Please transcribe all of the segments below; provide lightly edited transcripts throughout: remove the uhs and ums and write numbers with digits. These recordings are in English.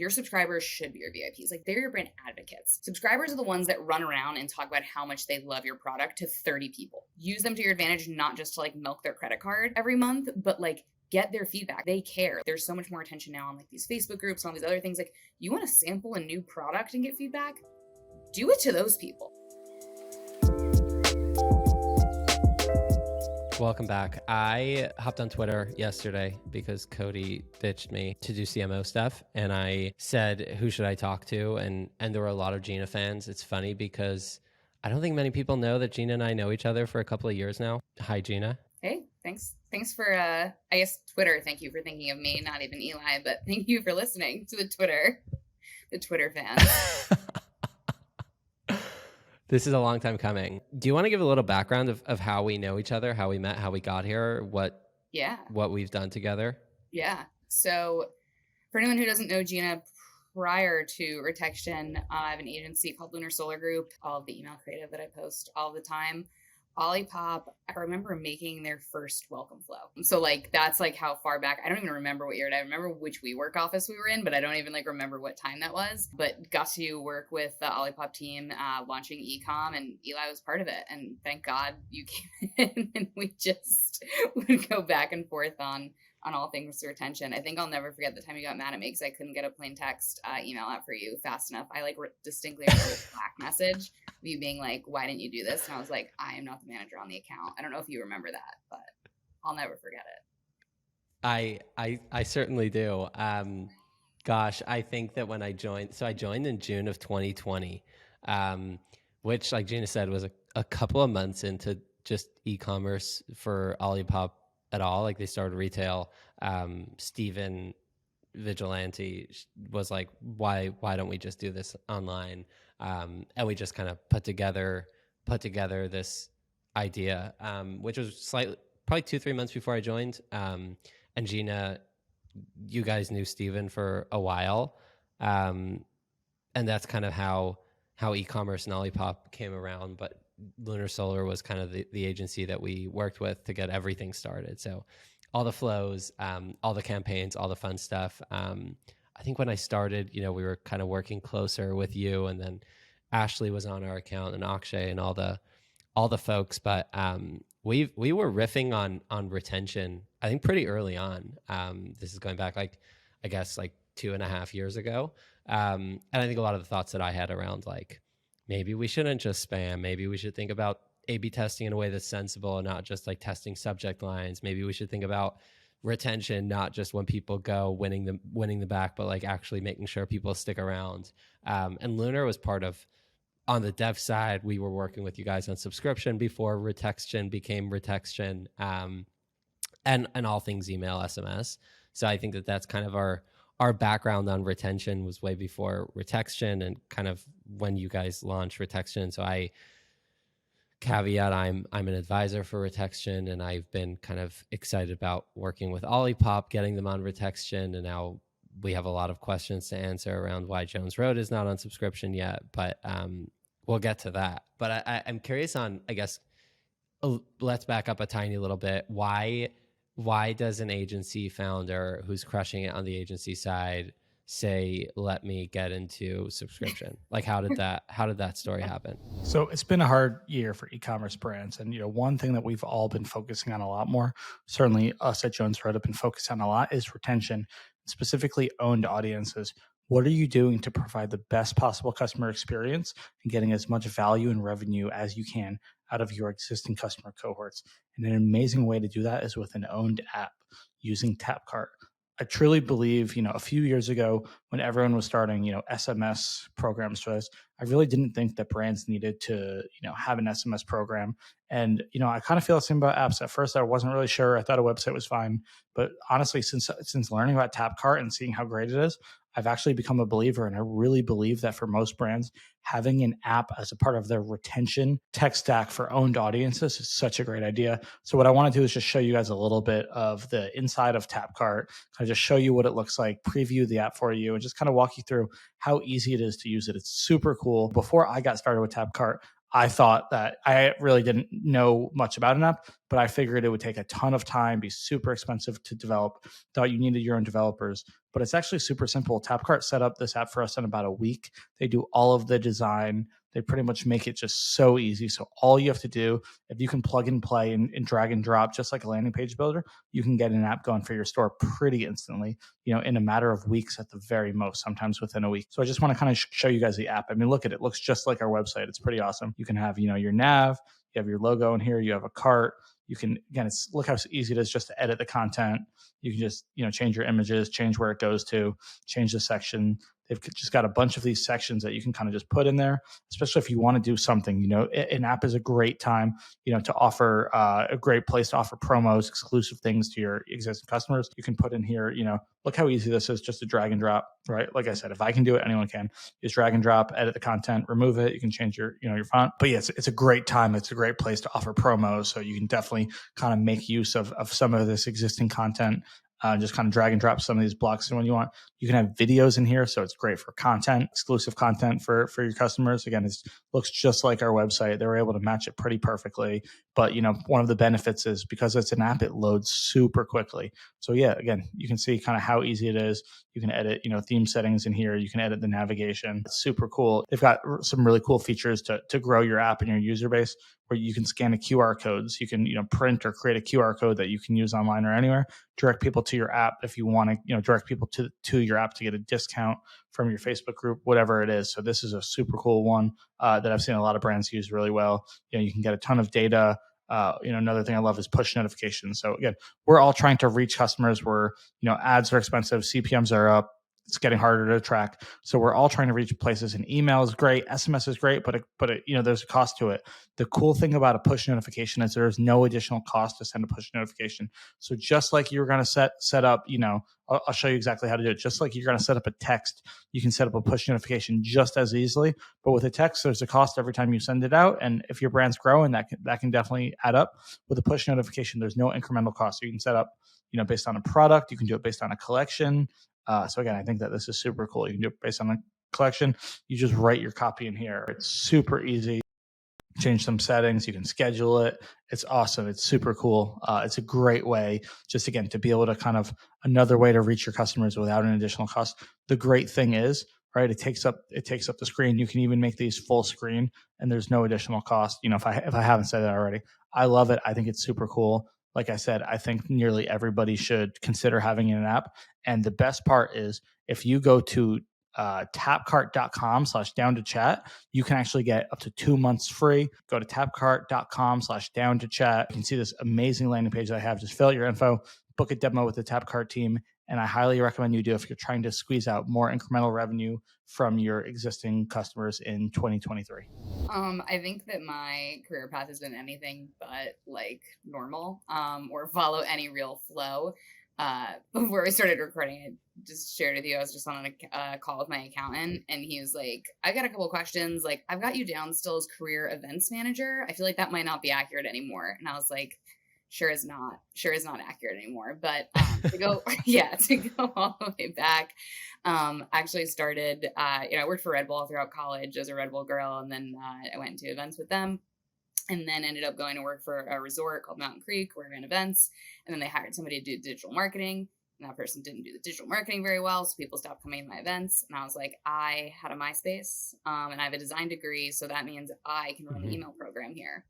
your subscribers should be your VIPs. Like, they're your brand advocates. Subscribers are the ones that run around and talk about how much they love your product to 30 people. Use them to your advantage, not just to like milk their credit card every month, but like get their feedback. They care. There's so much more attention now on like these Facebook groups and all these other things. Like, you want to sample a new product and get feedback? Do it to those people. Welcome back. I hopped on Twitter yesterday because Cody ditched me to do CMO stuff. And I said, who should I talk to? And there were a lot of Gina fans. It's funny because I don't think many people know that Gina and I know each other for a couple of years now. Hi, Gina. Hey, thanks for, I guess, Twitter. Thank you for thinking of me, not even Eli, but thank you for listening to the Twitter fans. This is a long time coming. Do you want to give a little background of how we know each other, how we met, how we got here, what we've done together? Yeah. So for anyone who doesn't know Gina, prior to Retextion, I have an agency called Lunar Solar Group. All of the email creative that I post all the time. Olipop, I remember making their first welcome flow. So like, that's like how far back, I don't even remember what year. I remember which WeWork office we were in, but I don't even like remember what time that was. But got to work with the Olipop team launching e-com, and Eli was part of it. And thank God you came in, and we just would go back and forth on all things retention. I think I'll never forget the time you got mad at me because I couldn't get a plain text email out for you fast enough. I like distinctly remember a Slack message of you being like, why didn't you do this? And I was like, I am not the manager on the account. I don't know if you remember that, but I'll never forget it. I certainly do. Gosh, I think that when I joined in June of 2020, which like Gina said was a couple of months into just e-commerce for Olipop at all. Like, they started retail. Steven Vigilante was like, why don't we just do this online? And we just kind of put together this idea, which was probably 2-3 months before I joined. And Gina, you guys knew Steven for a while. And that's kind of how e-commerce and Olipop came around. But Lunar Solar was kind of the agency that we worked with to get everything started. So all the flows, all the campaigns, all the fun stuff. I think when I started, we were kind of working closer with you, and then Ashley was on our account, and Akshay, and all the folks. But we were riffing on retention, I think, pretty early on. This is going back like 2.5 years ago. And I think a lot of the thoughts that I had around like, maybe we shouldn't just spam. Maybe we should think about A/B testing in a way that's sensible and not just like testing subject lines. Maybe we should think about retention, not just when people go winning the back, but like actually making sure people stick around. And Lunar was part of, on the dev side, we were working with you guys on subscription before Retextion became Retextion, and all things email, SMS. So I think that's kind of our background on retention was way before Retextion, and kind of when you guys launched Retextion. So I'm an advisor for Retextion, and I've been kind of excited about working with Olipop, getting them on Retextion, and now we have a lot of questions to answer around why Jones Road is not on subscription yet, but we'll get to that. But I'm curious on, I guess, let's back up a tiny little bit. Why does an agency founder who's crushing it on the agency side say, let me get into subscription? Like, how did that story happen? So it's been a hard year for e-commerce brands. And, one thing that we've all been focusing on a lot more, certainly us at Jones Road have been focused on a lot, is retention, specifically owned audiences. What are you doing to provide the best possible customer experience and getting as much value and revenue as you can out of your existing customer cohorts? And an amazing way to do that is with an owned app using Tapcart. I truly believe, a few years ago when everyone was starting, SMS programs for this, I really didn't think that brands needed to, have an SMS program. And, I kind of feel the same about apps. At first, I wasn't really sure. I thought a website was fine. But honestly, since learning about Tapcart and seeing how great it is, I've actually become a believer. And I really believe that for most brands, having an app as a part of their retention tech stack for owned audiences is such a great idea. So what I want to do is just show you guys a little bit of the inside of Tapcart, kind of just show you what it looks like, preview the app for you, and just kind of walk you through how easy it is to use it. It's super cool. Before I got started with Tapcart, I thought that I really didn't know much about an app, but I figured it would take a ton of time, be super expensive to develop. Thought you needed your own developers, but it's actually super simple. Tapcart set up this app for us in about a week. They do all of the design. They pretty much make it just so easy. So all you have to do, if you can plug and play and drag and drop, just like a landing page builder, you can get an app going for your store pretty instantly, in a matter of weeks at the very most, sometimes within a week. So I just want to kind of show you guys the app. I mean, look at it. It looks just like our website. It's pretty awesome. You can have, your nav, you have your logo in here, you have a cart. You can, again, look how easy it is just to edit the content. You can just, change your images, change where it goes to, change the section. They've just got a bunch of these sections that you can kind of just put in there, especially if you want to do something. An app is a great time, to offer a great place to offer promos, exclusive things to your existing customers. You can put in here, look how easy this is just to drag and drop, right? Like I said, if I can do it, anyone can. Just drag and drop, edit the content, remove it. You can change your font. But yeah, it's a great time. It's a great place to offer promos. So you can definitely kind of make use of some of this existing content. Just kind of drag and drop some of these blocks when you want. You can have videos in here, so it's great for content, exclusive content for your customers. Again, it looks just like our website. They were able to match it pretty perfectly. But one of the benefits is because it's an app, it loads super quickly. So yeah, again, you can see kind of how easy it is. You can edit, theme settings in here. You can edit the navigation. It's super cool. They've got some really cool features to grow your app and your user base, where you can scan the QR codes. You can, print or create a QR code that you can use online or anywhere. Direct people to your app if you want to, direct people to your app to get a discount from your Facebook group, whatever it is. So this is a super cool one that I've seen a lot of brands use really well. You can get a ton of data. Another thing I love is push notifications. So again, we're all trying to reach customers where, ads are expensive, CPMs are up. It's getting harder to track. So we're all trying to reach places, and email is great. SMS is great, but there's a cost to it. The cool thing about a push notification is there's no additional cost to send a push notification. So just like you're going to set up, I'll show you exactly how to do it. Just like you're going to set up a text, you can set up a push notification just as easily. But with a text, there's a cost every time you send it out. And if your brand's growing, that can definitely add up. With a push notification, there's no incremental cost. So you can set up, based on a product. You can do it based on a collection. So again, I think that this is super cool. You can do it based on a collection. You just write your copy in here. It's super easy. Change some settings. You can schedule it. It's awesome. It's super cool. It's a great way, just again, to be able to kind of another way to reach your customers without an additional cost. The great thing is, right, it takes up the screen. You can even make these full screen, and there's no additional cost. If I haven't said that already, I love it. I think it's super cool. Like I said, I think nearly everybody should consider having an app. And the best part is if you go to tapcart.com/down to chat, you can actually get up to 2 months free. Go to tapcart.com/down to chat. You can see this amazing landing page that I have. Just fill out your info, book a demo with the Tapcart team. And I highly recommend you do if you're trying to squeeze out more incremental revenue from your existing customers in 2023. I think that my career path has been anything but like normal, or follow any real flow. Before we started recording, I just shared with you, I was just on a call with my accountant, and he was like, I got a couple questions. Like, I've got you down still as career events manager. I feel like that might not be accurate anymore. And I was like, sure is not accurate anymore. But to go all the way back, actually started, I worked for Red Bull throughout college as a Red Bull girl. And then I went into events with them, and then ended up going to work for a resort called Mountain Creek, where I ran events. And then they hired somebody to do digital marketing, and that person didn't do the digital marketing very well, so people stopped coming to my events. And I was like, I had a MySpace, and I have a design degree, so that means I can run an email program here.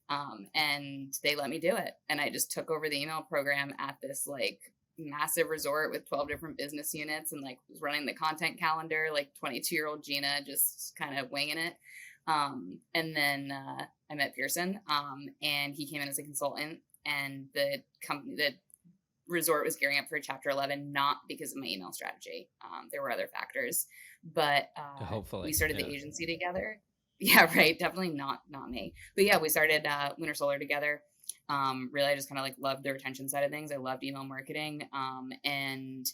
And they let me do it. And I just took over the email program at this like massive resort with 12 different business units, and like was running the content calendar, like 22-year-old Gina, just kind of winging it. And then I met Pearson, and he came in as a consultant, and the resort was gearing up for Chapter 11, not because of my email strategy. There were other factors, but hopefully we started the agency together. Yeah, right. Definitely not me. But yeah, we started Lunar Solar together. Really, I just kind of like loved the retention side of things. I loved email marketing. And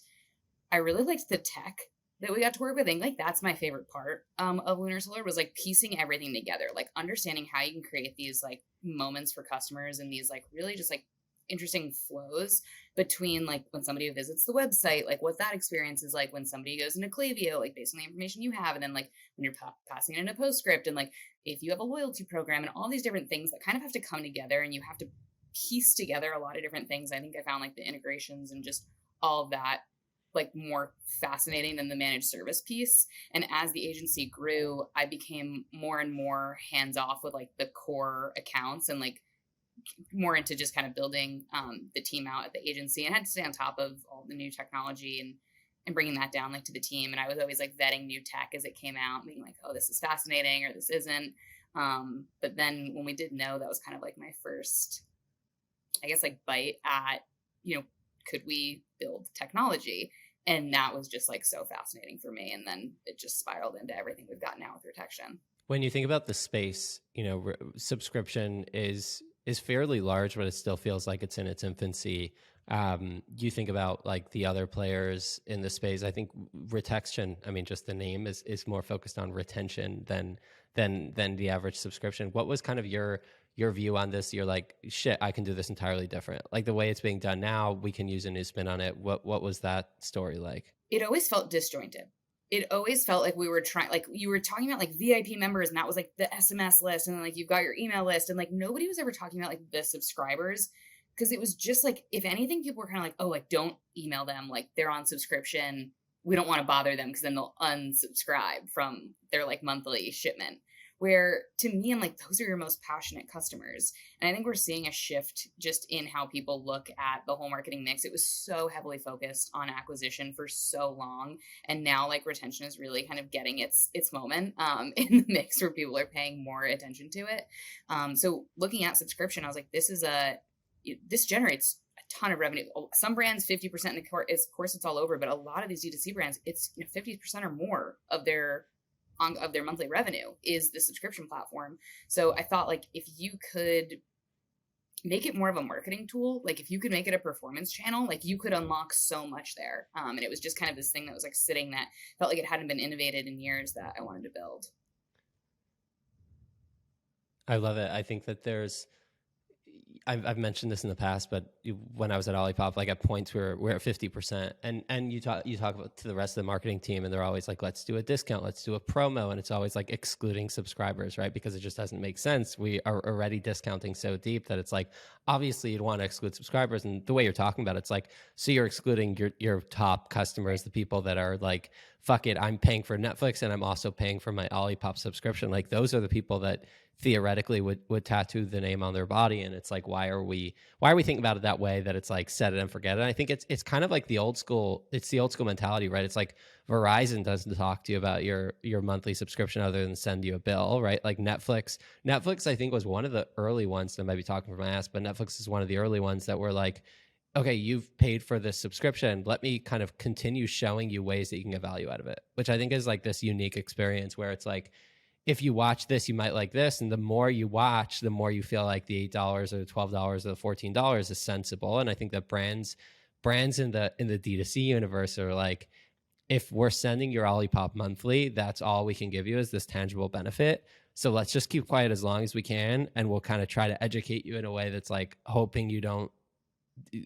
I really liked the tech that we got to work with. I think like that's my favorite part of Lunar Solar, was like piecing everything together, like understanding how you can create these like moments for customers and these like really just like interesting flows between like when somebody visits the website, like what that experience is like when somebody goes into Klaviyo, like based on the information you have, and then like when you're passing it into PostScript, and like if you have a loyalty program, and all these different things that kind of have to come together, and you have to piece together a lot of different things. I think I found like the integrations and just all of that like more fascinating than the managed service piece. And as the agency grew, I became more and more hands off with like the core accounts, and like more into just kind of building the team out at the agency, and had to stay on top of all the new technology and bringing that down like to the team. And I was always like vetting new tech as it came out, being like, oh, this is fascinating or this isn't. But then when we did know, that was kind of like my first, I guess, like bite at, could we build technology? And that was just like so fascinating for me. And then it just spiraled into everything we've got now with Retextion. When you think about the space, subscription is fairly large, but it still feels like it's in its infancy. You think about like the other players in the space. I think Retextion, I mean, just the name is more focused on retention than the average subscription. What was kind of your view on this? You're like, shit, I can do this entirely different. Like the way it's being done now, we can use a new spin on it. What was that story like? It always felt disjointed. It always felt like we were trying, like you were talking about like VIP members, and that was like the SMS list, and then like you've got your email list, and like nobody was ever talking about like the subscribers, because it was just like, if anything, people were kind of like, oh, like don't email them, like they're on subscription, we don't want to bother them because then they'll unsubscribe from their like monthly shipment. Where to me, I'm like, those are your most passionate customers. And I think we're seeing a shift just in how people look at the whole marketing mix. It was so heavily focused on acquisition for so long. And now like retention is really kind of getting its moment in the mix, where people are paying more attention to it. So looking at subscription, I was like, this generates a ton of revenue. Some brands, 50% in the course it's all over, but a lot of these D2C brands, it's 50% or more of their monthly revenue is the subscription platform. So I thought like if you could make it more of a marketing tool, like if you could make it a performance channel, like you could unlock so much there. And it was just kind of this thing that was like sitting, that felt like it hadn't been innovated in years, that I wanted to build. I love it. I think that I've mentioned this in the past, but when I was at Olipop, like at points we're at 50%, and you talk about to the rest of the marketing team, and they're always like, let's do a discount, let's do a promo, and it's always like excluding subscribers, right? Because it just doesn't make sense. We are already discounting so deep that it's like, obviously you'd want to exclude subscribers, and the way you're talking about it, it's like, so you're excluding your top customers, the people that are like, fuck it, I'm paying for Netflix and I'm also paying for my Olipop subscription. Like those are the people that theoretically would tattoo the name on their body. And it's like, why are we thinking about it that way, that it's like set it and forget it? And I think it's kind of like the old school mentality, right? It's like Verizon doesn't talk to you about your monthly subscription other than send you a bill, right? Like Netflix I think was one of the early ones, and I might be talking from my ass, but Netflix is one of the early ones that were like, okay, you've paid for this subscription, let me kind of continue showing you ways that you can get value out of it, which I think is like this unique experience where it's like, if you watch this, you might like this. And the more you watch, the more you feel like the $8 or the $12 or the $14 is sensible. And I think that brands in the D2C universe are like, if we're sending your Olipop monthly, that's all we can give you is this tangible benefit. So let's just keep quiet as long as we can. And we'll kind of try to educate you in a way that's like hoping you don't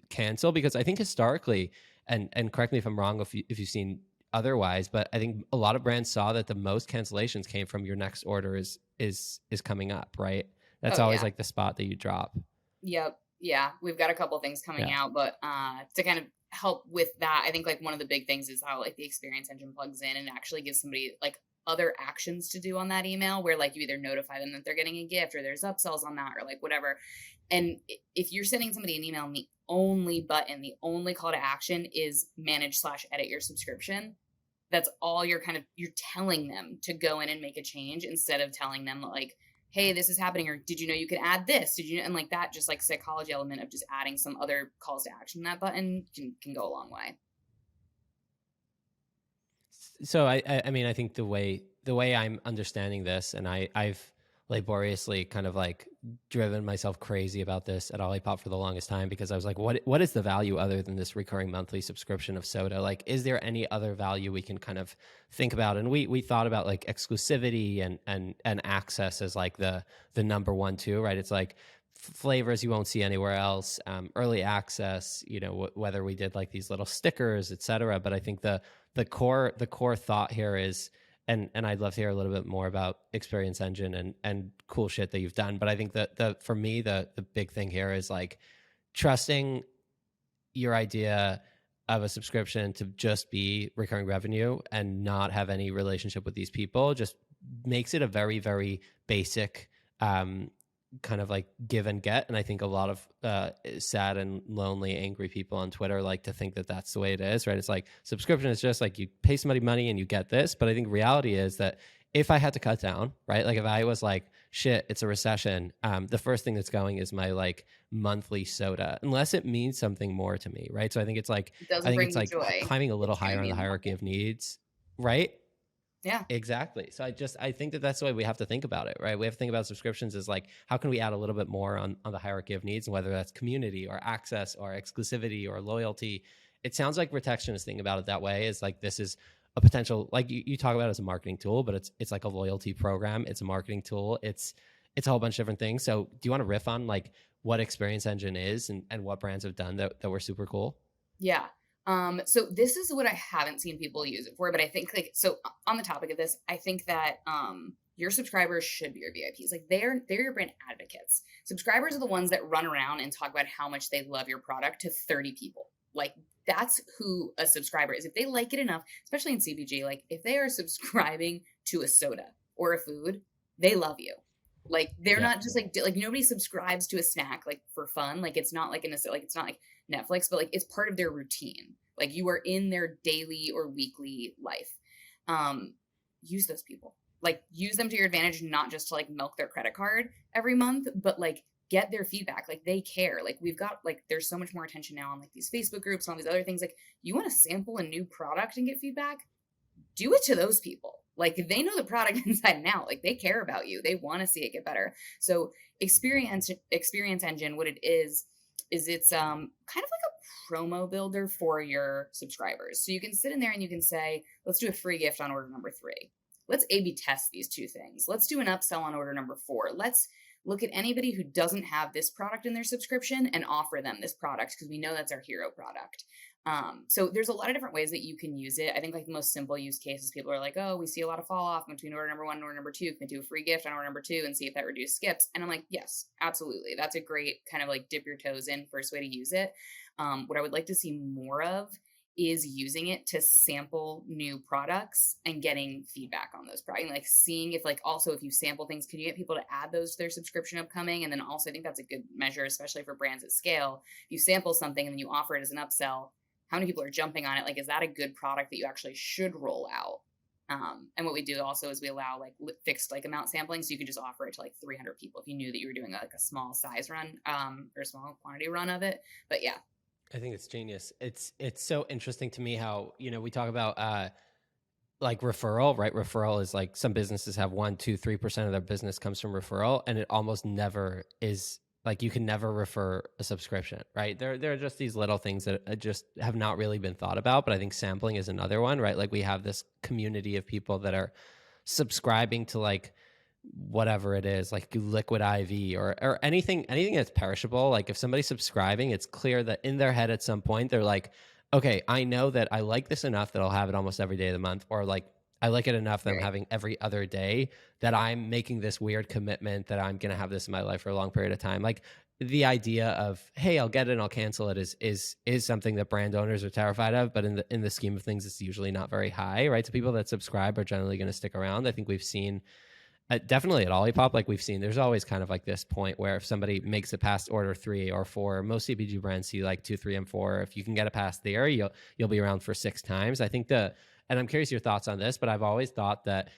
cancel. Because I think historically, and correct me if I'm wrong, if you've seen otherwise, but I think a lot of brands saw that the most cancellations came from your next order is coming up, right? That's always like the spot that you drop. Yep. Yeah. We've got a couple things coming out, but to kind of help with that, I think like one of the big things is how like the experience engine plugs in and actually gives somebody like other actions to do on that email, where like you either notify them that they're getting a gift or there's upsells on that or like whatever. And if you're sending somebody an email and the only button, the only call to action is manage/edit your subscription, that's all you're telling them to go in and make a change, instead of telling them like, hey, this is happening, or did you know you could add this? Did you know? And like that, just like psychology element of just adding some other calls to action in that button can go a long way. So I mean, I think the way I'm understanding this, and I've laboriously kind of like driven myself crazy about this at Olipop for the longest time, because I was like, what is the value other than this recurring monthly subscription of soda? Like, is there any other value we can kind of think about? And we thought about like exclusivity and access as like the number one too, right? It's like flavors you won't see anywhere else, early access, whether we did like these little stickers, et cetera. But I think the core thought here is, and I'd love to hear a little bit more about Experience Engine and cool shit that you've done. But I think that for me, the big thing here is like trusting your idea of a subscription to just be recurring revenue and not have any relationship with these people just makes it a very, very basic kind of like give and get. And I think a lot of sad and lonely, angry people on Twitter like to think that that's the way it is, right? It's like subscription is just like you pay somebody money and you get this. But I think reality is that if I had to cut down, right? Like if I was like, shit, it's a recession, the first thing that's going is my like monthly soda, unless it means something more to me, right? So I think it's like, joy. Climbing a little higher on the hierarchy of needs, right? Yeah, exactly. So I think that that's the way we have to think about it, right? We have to think about subscriptions as like, how can we add a little bit more on the hierarchy of needs, and whether that's community or access or exclusivity or loyalty. It sounds like Retextion is thinking about it that way. Is like, this is a potential, like you talk about it as a marketing tool, but it's like a loyalty program. It's a marketing tool. It's a whole bunch of different things. So do you want to riff on like what Experience Engine is and what brands have done that were super cool? Yeah. So this is what I haven't seen people use it for, but I think like, so on the topic of this, I think that, your subscribers should be your VIPs. Like they're your brand advocates. Subscribers are the ones that run around and talk about how much they love your product to 30 people. Like that's who a subscriber is. If they like it enough, especially in CPG, like if they are subscribing to a soda or a food, they love you. Like they're not just like nobody subscribes to a snack like for fun. Like it's not like it's not like Netflix, but like it's part of their routine. Like you are in their daily or weekly life. Use those people. Like use them to your advantage, not just to like milk their credit card every month, but like get their feedback. Like they care. Like we've got like there's so much more attention now on like these Facebook groups and all these other things. Like you want to sample a new product and get feedback, do it to those people. Like they know the product inside and out. Like they care about you. They want to see it get better. So Experience Engine, what it is it's kind of like a promo builder for your subscribers. So you can sit in there and you can say, let's do a free gift on order number 3. Let's A/B test these 2 things. Let's do an upsell on order number 4. Let's look at anybody who doesn't have this product in their subscription and offer them this product because we know that's our hero product. So there's a lot of different ways that you can use it. I think like the most simple use cases, people are like, oh, we see a lot of fall off between order number 1 and order number 2. Can we do a free gift on order number 2 and see if that reduces skips? And I'm like, yes, absolutely. That's a great kind of like dip your toes in first way to use it. What I would like to see more of is using it to sample new products and getting feedback on those products. Like seeing if like also if you sample things, can you get people to add those to their subscription upcoming? And then also I think that's a good measure, especially for brands at scale. If you sample something and then you offer it as an upsell, how many people are jumping on it? Like, is that a good product that you actually should roll out? And what we do also is we allow like fixed like amount sampling. So you can just offer it to like 300 people if you knew that you were doing like a small size run or a small quantity run of it. But yeah. I think it's genius. It's so interesting to me how, we talk about like referral, right? Referral is like some businesses have 1, 2, 3% of their business comes from referral, and it almost never is like you can never refer a subscription, right? There are just these little things that just have not really been thought about, but I think sampling is another one, right? Like we have this community of people that are subscribing to like whatever it is, like liquid IV or anything that's perishable. Like if somebody's subscribing, it's clear that in their head at some point they're like, okay, I know that I like this enough that I'll have it almost every day of the month, or like I like it enough that I'm having every other day that I'm making this weird commitment that I'm going to have this in my life for a long period of time. Like the idea of, hey, I'll get it and I'll cancel it is something that brand owners are terrified of, but in the scheme of things, it's usually not very high, right? So people that subscribe are generally going to stick around. I think we've seen definitely at Olipop, like we've seen, there's always kind of like this point where if somebody makes it past order 3 or 4, most CPG brands see like 2, 3, and 4. If you can get it past there, you'll be around for 6 times. I think and I'm curious your thoughts on this, but I've always thought that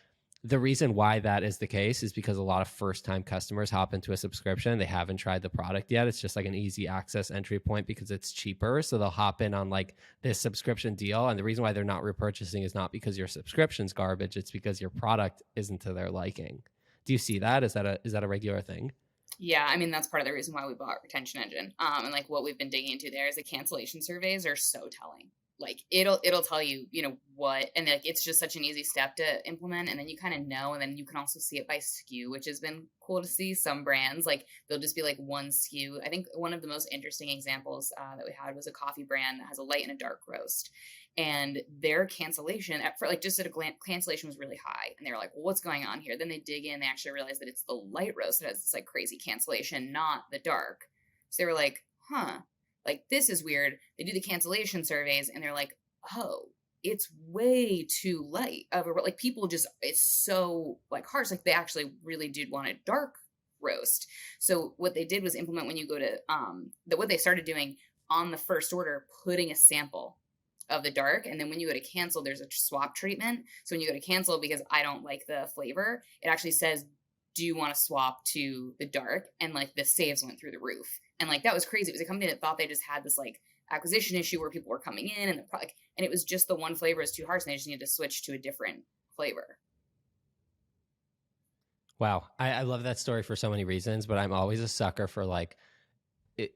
the reason why that is the case is because a lot of first-time customers hop into a subscription. They haven't tried the product yet. It's just like an easy access entry point because it's cheaper. So they'll hop in on like this subscription deal. And the reason why they're not repurchasing is not because your subscription's garbage. It's because your product isn't to their liking. Do you see that? Is that a regular thing? Yeah, I mean, that's part of the reason why we bought Retextion Engine. And like what we've been digging into there is the cancellation surveys are so telling. like it'll tell you, what, and like it's just such an easy step to implement, and then you kind of know, and then you can also see it by SKU, which has been cool to see. Some brands, like they'll just be like one SKU. I think one of the most interesting examples that we had was a coffee brand that has a light and a dark roast, and their cancellation for like just at a glance, cancellation was really high, and they were like, well, what's going on here? Then they dig in, they actually realize that it's the light roast that has this like crazy cancellation, not the dark. So they were like, huh, like this is weird. They do the cancellation surveys and they're like, oh, it's way too light of a, like people just, it's so like harsh. Like they actually really did want a dark roast. So what they did was implement when you go to, what they started doing on the first order, putting a sample of the dark. And then when you go to cancel, there's a swap treatment. So when you go to cancel, because I don't like the flavor, it actually says, do you want to swap to the dark? And like the saves went through the roof. And like, that was crazy. It was a company that thought they just had this like acquisition issue where people were coming in and the product, and it was just the one flavor is too harsh and they just needed to switch to a different flavor. Wow. I love that story for so many reasons, but I'm always a sucker for like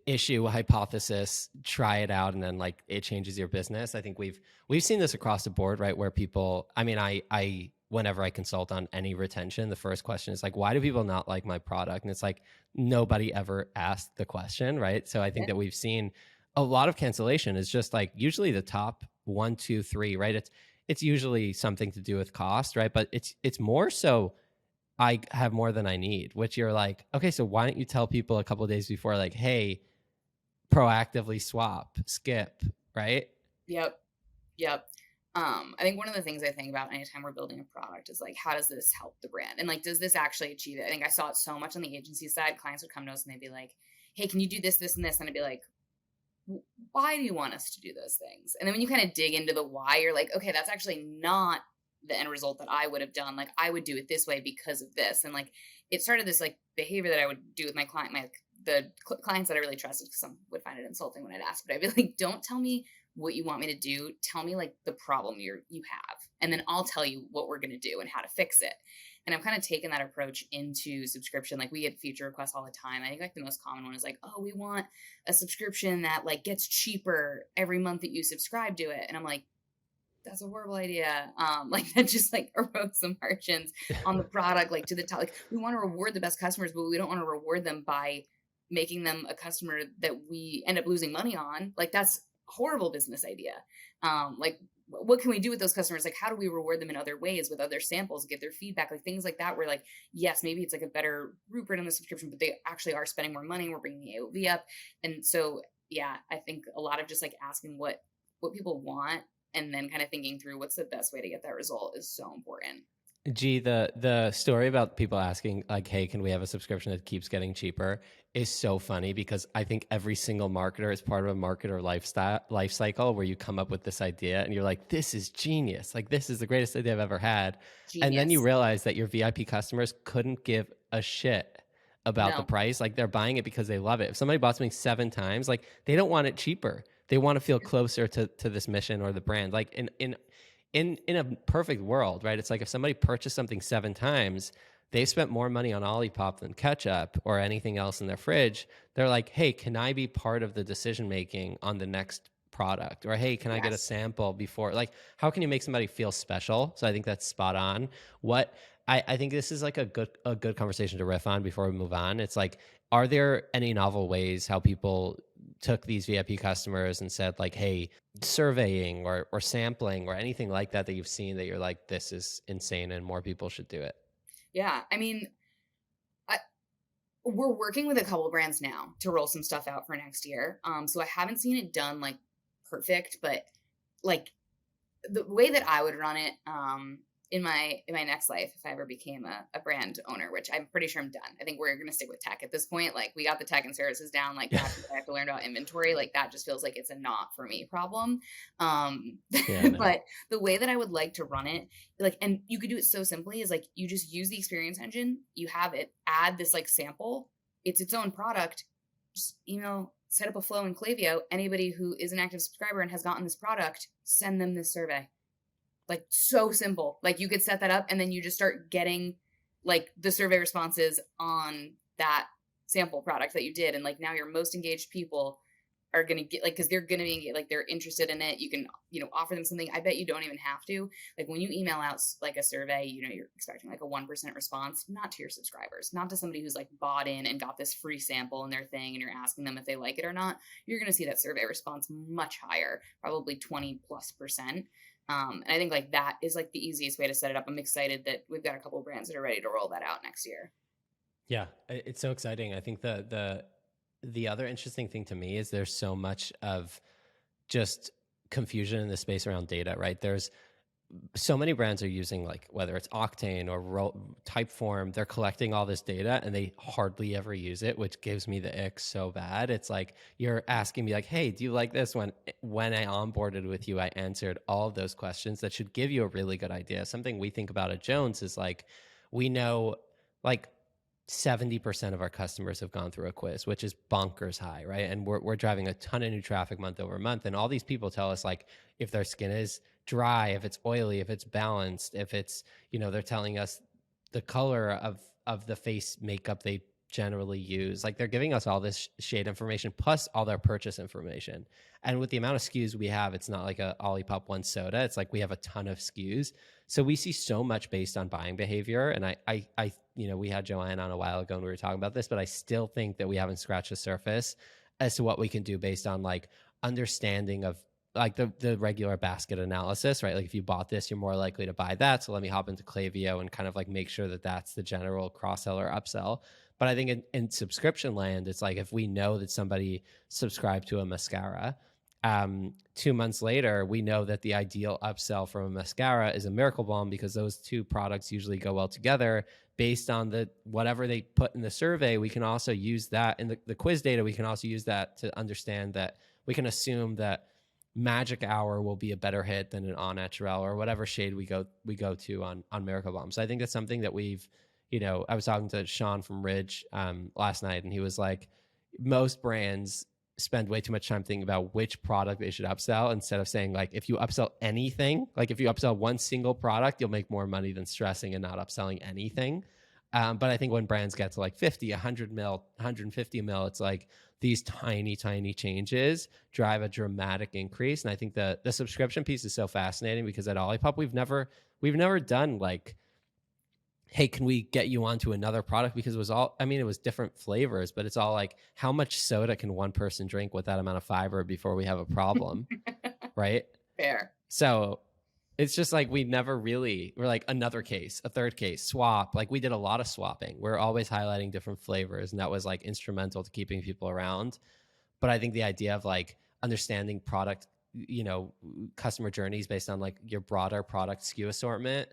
issue, hypothesis, try it out, and then like it changes your business. I think we've seen this across the board, right? Where people, I mean, I whenever I consult on any retention, the first question is like, why do people not like my product? And it's like, nobody ever asked the question, right? So I think that we've seen a lot of cancellation is just like usually the top 1, 2, 3, right? It's usually something to do with cost, right? But it's more so I have more than I need, which you're like, okay, so why don't you tell people a couple of days before, like, hey, proactively swap, skip, right? Yep. I think one of the things I think about anytime we're building a product is like, how does this help the brand? And like, does this actually achieve it? I think I saw it so much on the agency side. Clients would come to us and they'd be like, hey, can you do this, this, and this? And I'd be like, why do you want us to do those things? And then when you kind of dig into the why, you're like, okay, that's actually not the end result that I would have done. Like I would do it this way because of this. And like, it started this like behavior that I would do with my client, the clients that I really trusted, because some would find it insulting when I'd ask, but I'd be like, don't tell me what you want me to do. Tell me like the problem you have, and then I'll tell you what we're going to do and how to fix it. And I'm kind of taking that approach into subscription. Like we get feature requests all the time. I think like the most common one is like, oh, we want a subscription that like gets cheaper every month that you subscribe to it. And I'm like, that's a horrible idea. Like that just like erodes the margins on the product, like to the top. Like we want to reward the best customers, but we don't want to reward them by making them a customer that we end up losing money on. Like that's horrible business idea. Like what can we do with those customers? Like how do we reward them in other ways with other samples, get their feedback, like things like that, where like, yes, maybe it's like a better rupert in the subscription, but they actually are spending more money. We're bringing the AOV up. And so, yeah, I think a lot of just like asking what people want and then kind of thinking through what's the best way to get that result is so important. Gee, the story about people asking like, hey, can we have a subscription that keeps getting cheaper is so funny, because I think every single marketer is part of a marketer life cycle where you come up with this idea and you're like, this is genius. Like, this is the greatest idea I've ever had. Genius. And then you realize that your VIP customers couldn't give a shit about the price. Like they're buying it because they love it. If somebody bought something 7 times, like they don't want it cheaper. They want to feel closer to this mission or the brand. Like in a perfect world, right? It's like if somebody purchased something 7 times, they spent more money on Olipop than ketchup or anything else in their fridge. They're like, hey, can I be part of the decision-making on the next product? Or, hey, can I get a sample before? Like, how can you make somebody feel special? So I think that's spot on. I think this is like a good conversation to riff on before we move on. It's like, are there any novel ways how people took these VIP customers and said like, hey, surveying or sampling or anything like that you've seen that you're like, this is insane and more people should do it? Yeah. I mean, we're working with a couple of brands now to roll some stuff out for next year. So I haven't seen it done like perfect, but like the way that I would run it, in my next life, if I ever became a brand owner, which I'm pretty sure I'm done. I think we're going to stick with tech at this point. Like we got the tech and services down, like that, I have to learn about inventory. Like that just feels like it's a not for me problem. But the way that I would like to run it, like, and you could do it so simply is like, you just use the experience engine, you have it, add this like sample, it's its own product, just, set up a flow in Klaviyo. Anybody who is an active subscriber and has gotten this product, send them this survey. Like so simple. Like you could set that up and then you just start getting like the survey responses on that sample product that you did. And like now your most engaged people are going to get like, because they're going to be like, they're interested in it. You can, offer them something. I bet you don't even have to. Like when you email out like a survey, you're expecting like a 1% response, not to your subscribers, not to somebody who's like bought in and got this free sample in their thing and you're asking them if they like it or not. You're going to see that survey response much higher, probably 20+%. And I think like that is like the easiest way to set it up. I'm excited that we've got a couple of brands that are ready to roll that out next year. Yeah, it's so exciting. I think the other interesting thing to me is there's so much of just confusion in the space around data, right? There's so many brands are using like whether it's Octane or Typeform, they're collecting all this data and they hardly ever use it, which gives me the ick so bad. It's like you're asking me like, hey, do you like this? When I onboarded with you, I answered all of those questions that should give you a really good idea. Something we think about at Jones is like, we know like 70% of our customers have gone through a quiz, which is bonkers high, right? And we're driving a ton of new traffic month over month. And all these people tell us like if their skin is dry, if it's oily, if it's balanced, if it's, they're telling us the color of the face makeup they generally use. Like they're giving us all this shade information plus all their purchase information. And with the amount of SKUs we have, it's not like a Olipop one soda. It's like we have a ton of SKUs. So we see so much based on buying behavior. And I we had Joanne on a while ago and we were talking about this, but I still think that we haven't scratched the surface as to what we can do based on like understanding of like the regular basket analysis, right? Like if you bought this, you're more likely to buy that. So let me hop into Klaviyo and kind of like make sure that that's the general cross-sell or upsell. But I think in subscription land, it's like if we know that somebody subscribed to a mascara, 2 months later, we know that the ideal upsell from a mascara is a Miracle Balm because those two products usually go well together. Based on whatever they put in the survey, we can also use that in the quiz data. We can also use that to understand that we can assume that Magic Hour will be a better hit than an Au Naturel or whatever shade we go to on Miracle Balm. So I think that's something that we've, I was talking to Sean from Ridge last night, and he was like, most brands spend way too much time thinking about which product they should upsell instead of saying like, if you upsell anything, like if you upsell one single product, you'll make more money than stressing and not upselling anything. But I think when brands get to like 50, 100 mil, 150 mil, it's like these tiny, tiny changes drive a dramatic increase. And I think the subscription piece is so fascinating because at Olipop, we've never done like, hey, can we get you onto another product? Because it was different flavors, but it's all like, how much soda can one person drink with that amount of fiber before we have a problem? Right? Fair. So it's just like we're like another case, a third case, swap. Like we did a lot of swapping. We're always highlighting different flavors, and that was like instrumental to keeping people around. But I think the idea of like understanding product, customer journeys based on like your broader product SKU assortment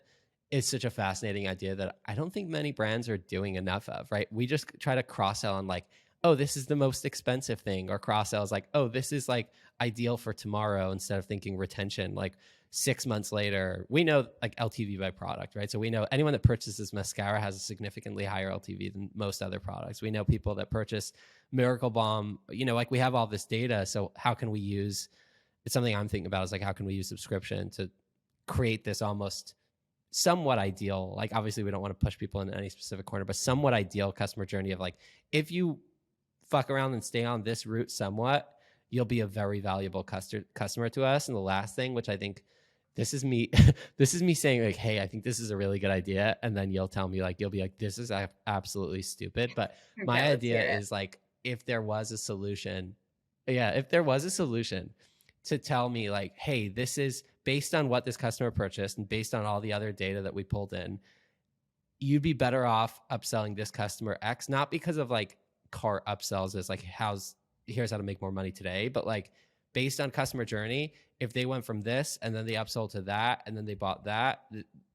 is such a fascinating idea that I don't think many brands are doing enough of, right? We just try to cross-sell on like, oh, this is the most expensive thing, or cross-sell is like, oh, this is like ideal for tomorrow, instead of thinking retention. Like 6 months later, we know like LTV by product, right? So we know anyone that purchases mascara has a significantly higher LTV than most other products. We know people that purchase Miracle Balm, like we have all this data. So how can we use, it's something I'm thinking about is like, how can we use subscription to create this almost somewhat ideal, like obviously we don't want to push people into any specific corner, but somewhat ideal customer journey of like, if you fuck around and stay on this route somewhat, you'll be a very valuable customer to us. And the last thing, which I think this is me saying like, hey, I think this is a really good idea. And then you'll tell me like, you'll be like, this is absolutely stupid. But my idea is like, if there was a solution to tell me like, hey, this is based on what this customer purchased and based on all the other data that we pulled in, you'd be better off upselling this customer X, not because of like cart upsells as like, here's how to make more money today, but like based on customer journey, if they went from this and then they upsold to that and then they bought that,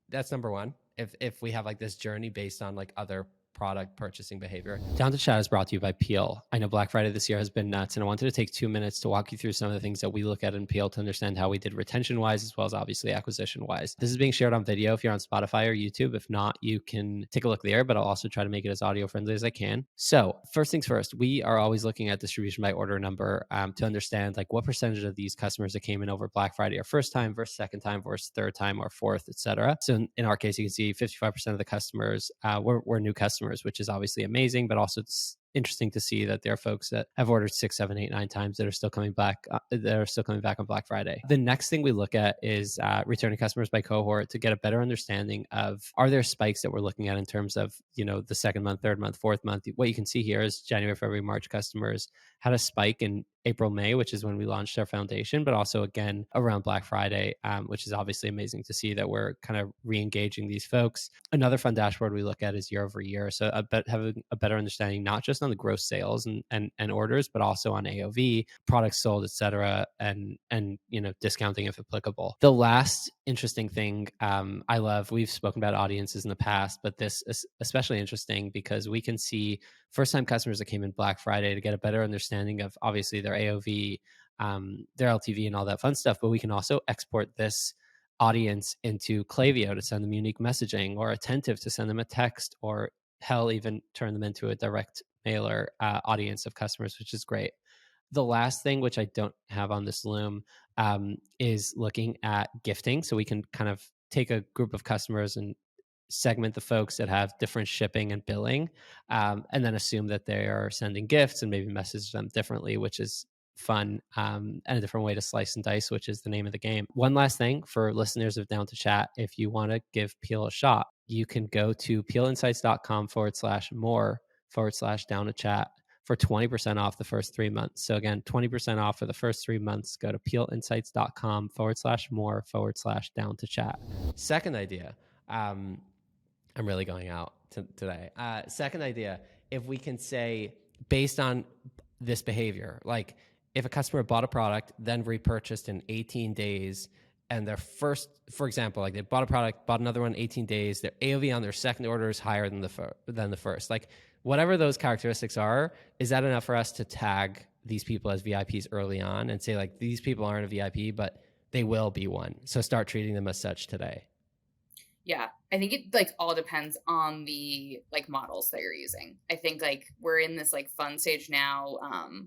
that's number one. If we have like this journey based on like other product purchasing behavior. Down to Chat is brought to you by Peel. I know Black Friday this year has been nuts, and I wanted to take 2 minutes to walk you through some of the things that we look at in Peel to understand how we did retention-wise as well as obviously acquisition-wise. This is being shared on video if you're on Spotify or YouTube. If not, you can take a look there, but I'll also try to make it as audio-friendly as I can. So first things first, we are always looking at distribution by order number to understand like what percentage of these customers that came in over Black Friday are first time versus second time versus third time or fourth, etc. So in our case, you can see 55% of the customers were new customers, which is obviously amazing, but also interesting to see that there are folks that have ordered 6, 7, 8, 9 times that are still coming back. On Black Friday. The next thing we look at is returning customers by cohort to get a better understanding of, are there spikes that we're looking at in terms of, the second month, third month, fourth month. What you can see here is January, February, March customers had a spike in April, May, which is when we launched our foundation, but also again around Black Friday, which is obviously amazing to see that we're kind of re-engaging these folks. Another fun dashboard we look at is year over year. So having a better understanding, not just on the gross sales and orders, but also on AOV, products sold, et cetera, and discounting if applicable. The last interesting thing I love, we've spoken about audiences in the past, but this is especially interesting because we can see first-time customers that came in Black Friday to get a better understanding of obviously their AOV, their LTV and all that fun stuff, but we can also export this audience into Klaviyo to send them unique messaging, or Attentive to send them a text, or hell, even turn them into a direct mailer audience of customers, which is great. The last thing, which I don't have on this Loom, is looking at gifting. So we can kind of take a group of customers and segment the folks that have different shipping and billing, and then assume that they are sending gifts and maybe message them differently, which is fun, and a different way to slice and dice, which is the name of the game. One last thing for listeners of Down to Chat, if you want to give Peel a shot, you can go to peelinsights.com/more/down to chat for 20% off the first 3 months. So again, 20% off for the first 3 months. Go to peelinsights.com/more/down to chat. Second idea, I'm really going out today. Second idea, if we can say, based on this behavior, like if a customer bought a product, then repurchased in 18 days, and their first, for example, like they bought a product, bought another one 18 days, their AOV on their second order is higher than the first. Like whatever those characteristics are, is that enough for us to tag these people as VIPs early on and say, like, these people aren't a VIP, but they will be one. So start treating them as such today. Yeah, I think it like all depends on the like models that you're using. I think like we're in this like fun stage now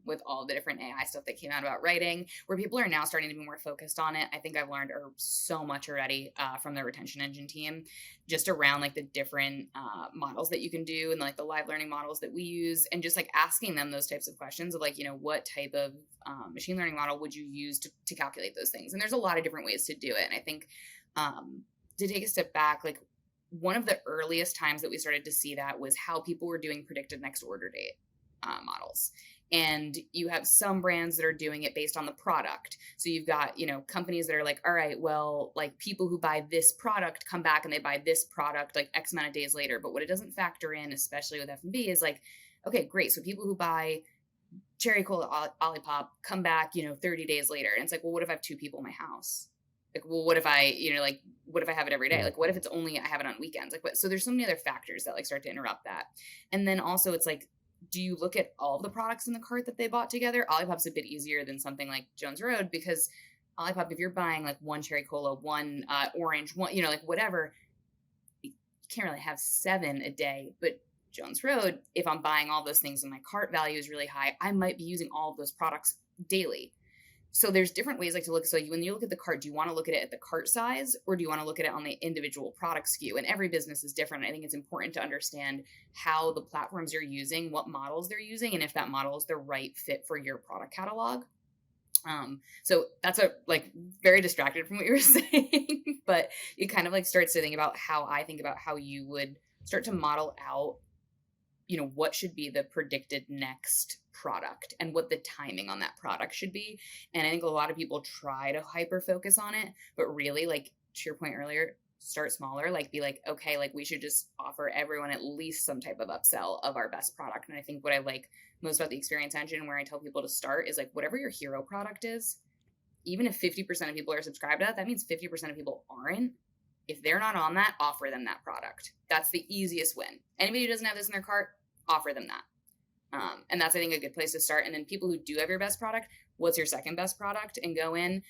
with all the different AI stuff that came out about writing, where people are now starting to be more focused on it. I think I've learned so much already from the retention engine team, just around like the different models that you can do and like the live learning models that we use, and just like asking them those types of questions of like, what type of machine learning model would you use to calculate those things? And there's a lot of different ways to do it. And I think to take a step back, like one of the earliest times that we started to see that was how people were doing predicted next order date models. And you have some brands that are doing it based on the product. So you've got, companies that are like, all right, well, like people who buy this product come back and they buy this product like X amount of days later. But what it doesn't factor in, especially with F&B, is like, okay, great. So people who buy Cherry Cola Olipop come back, 30 days later. And it's like, well, what if I have 2 people in my house? Like, well, what if I, what if I have it every day? Like, what if it's only, I have it on weekends? Like, what? So there's so many other factors that like start to interrupt that. And then also it's like, do you look at all of the products in the cart that they bought together? Olipop's a bit easier than something like Jones Road, because Olipop, if you're buying like one Cherry Cola, one orange, one, like whatever, you can't really have 7 a day. But Jones Road, if I'm buying all those things and my cart value is really high, I might be using all of those products daily. So there's different ways like to look. So when you look at the cart, do you want to look at it at the cart size, or do you want to look at it on the individual product SKU? And every business is different. I think it's important to understand how the platforms you're using, what models they're using, and if that model is the right fit for your product catalog. So that's like very distracted from what you were saying, but it kind of like starts to think about how I think about how you would start to model out, what should be the predicted next product and what the timing on that product should be. And I think a lot of people try to hyper focus on it, but really, like to your point earlier, start smaller, like be like, okay, like we should just offer everyone at least some type of upsell of our best product. And I think what I like most about the experience engine, where I tell people to start, is like whatever your hero product is, even if 50% of people are subscribed to that means 50% of people aren't. If they're not on that, offer them that product. That's the easiest win. Anybody who doesn't have this in their cart, offer them that. And that's, I think, a good place to start. And then people who do have your best product, what's your second best product? And go in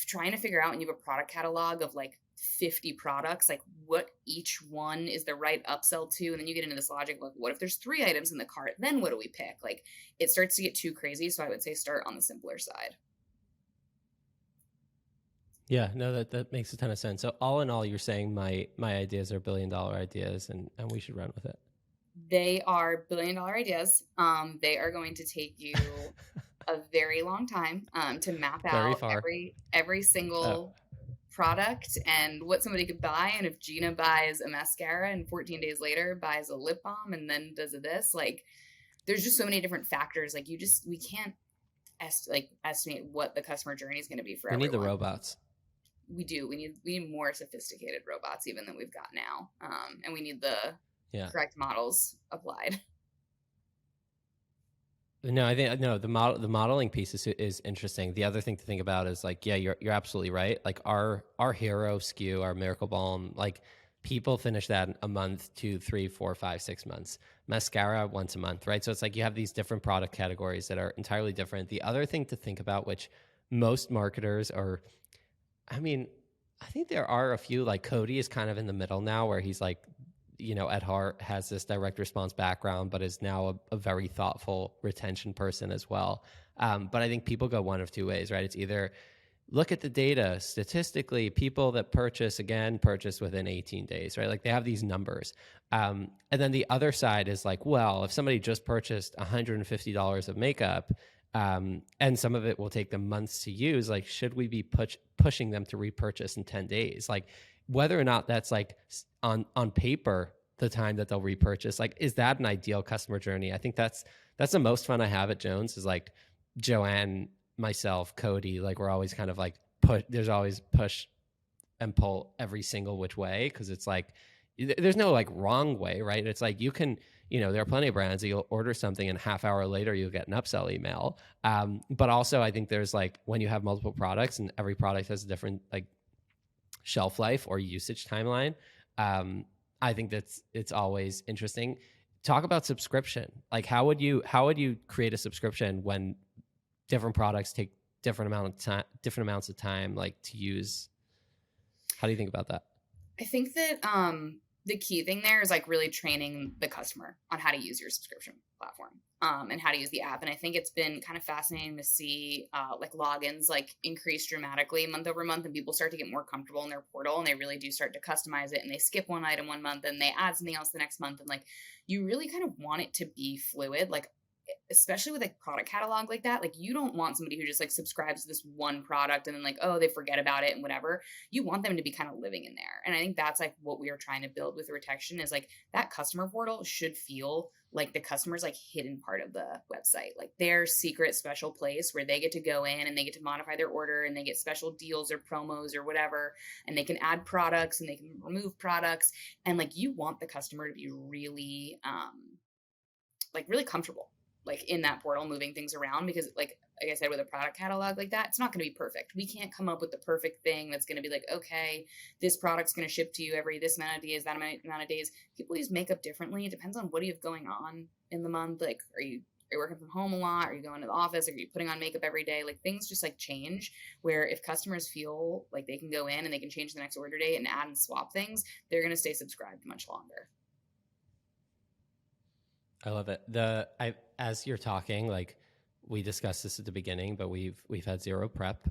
trying to figure out, and you have a product catalog of like 50 products, like what each one is the right upsell to. And then you get into this logic of like, what if there's 3 items in the cart? Then what do we pick? Like it starts to get too crazy. So I would say start on the simpler side. Yeah, no, that makes a ton of sense. So all in all, you're saying my ideas are $1 billion ideas, and we should run with it. They are billion-dollar ideas. They are going to take you a very long time to map Very out far. every Oh, single product and what somebody could buy. And if Gina buys a mascara and 14 days later buys a lip balm and then does this, like, there's just so many different factors. Like, we can't estimate what the customer journey is going to be for we need the everyone. robots. We do. We need more sophisticated robots even than we've got now. And we need the correct models applied. No, I think the modeling piece is interesting. The other thing to think about is like, yeah, you're absolutely right. Like our hero SKU, our Miracle Balm, like people finish that in a month, 2, 3, 4, 5, 6 months. Mascara once a month, right? So it's like you have these different product categories that are entirely different. The other thing to think about, which most marketers are, I mean, I think there are a few, like Cody is kind of in the middle now where he's like, at heart has this direct response background, but is now a very thoughtful retention person as well. But I think people go one of two ways, right? It's either look at the data statistically, people that purchase within 18 days, right? Like they have these numbers. And then the other side is like, well, if somebody just purchased $150 of makeup, and some of it will take them months to use, like, should we be pushing them to repurchase in 10 days? Like, whether or not that's like on paper the time that they'll repurchase, like, is that an ideal customer journey? I think that's the most fun I have at Jones is like Joanne, myself, Cody, like we're always kind of like there's always push and pull every single which way, because it's like there's no like wrong way, right? It's like you can, there are plenty of brands that you'll order something and half hour later you'll get an upsell email. But also I think there's like when you have multiple products and every product has a different like shelf life or usage timeline. I think it's always interesting. Talk about subscription. Like how would you create a subscription when different products take different amounts of time like to use? How do you think about that? I think that the key thing there is like really training the customer on how to use your subscription platform and how to use the app. And I think it's been kind of fascinating to see like logins like increase dramatically month over month, and people start to get more comfortable in their portal and they really do start to customize it, and they skip one item one month and they add something else the next month. And like you really kind of want it to be fluid, like especially with like product catalog like that. Like you don't want somebody who just like subscribes to this one product and then like, oh, they forget about it and whatever. You want them to be kind of living in there. And I think that's like what we are trying to build with Retextion is like that customer portal should feel like the customer's like hidden part of the website, like their secret special place where they get to go in and they get to modify their order and they get special deals or promos or whatever, and they can add products and they can remove products. And like you want the customer to be really really comfortable like in that portal moving things around, because like I said, with a product catalog like that, it's not going to be perfect. We can't come up with the perfect thing that's going to be like, okay, this product's going to ship to you every this amount of days, that amount of days. People use makeup differently. It depends on what do you have going on in the month. Like, are you working from home a lot? Are you going to the office? Are you putting on makeup every day? Like things just like change, where if customers feel like they can go in and they can change the next order date and add and swap things, they're going to stay subscribed much longer. I love it. As you're talking, like we discussed this at the beginning, but we've had zero prep.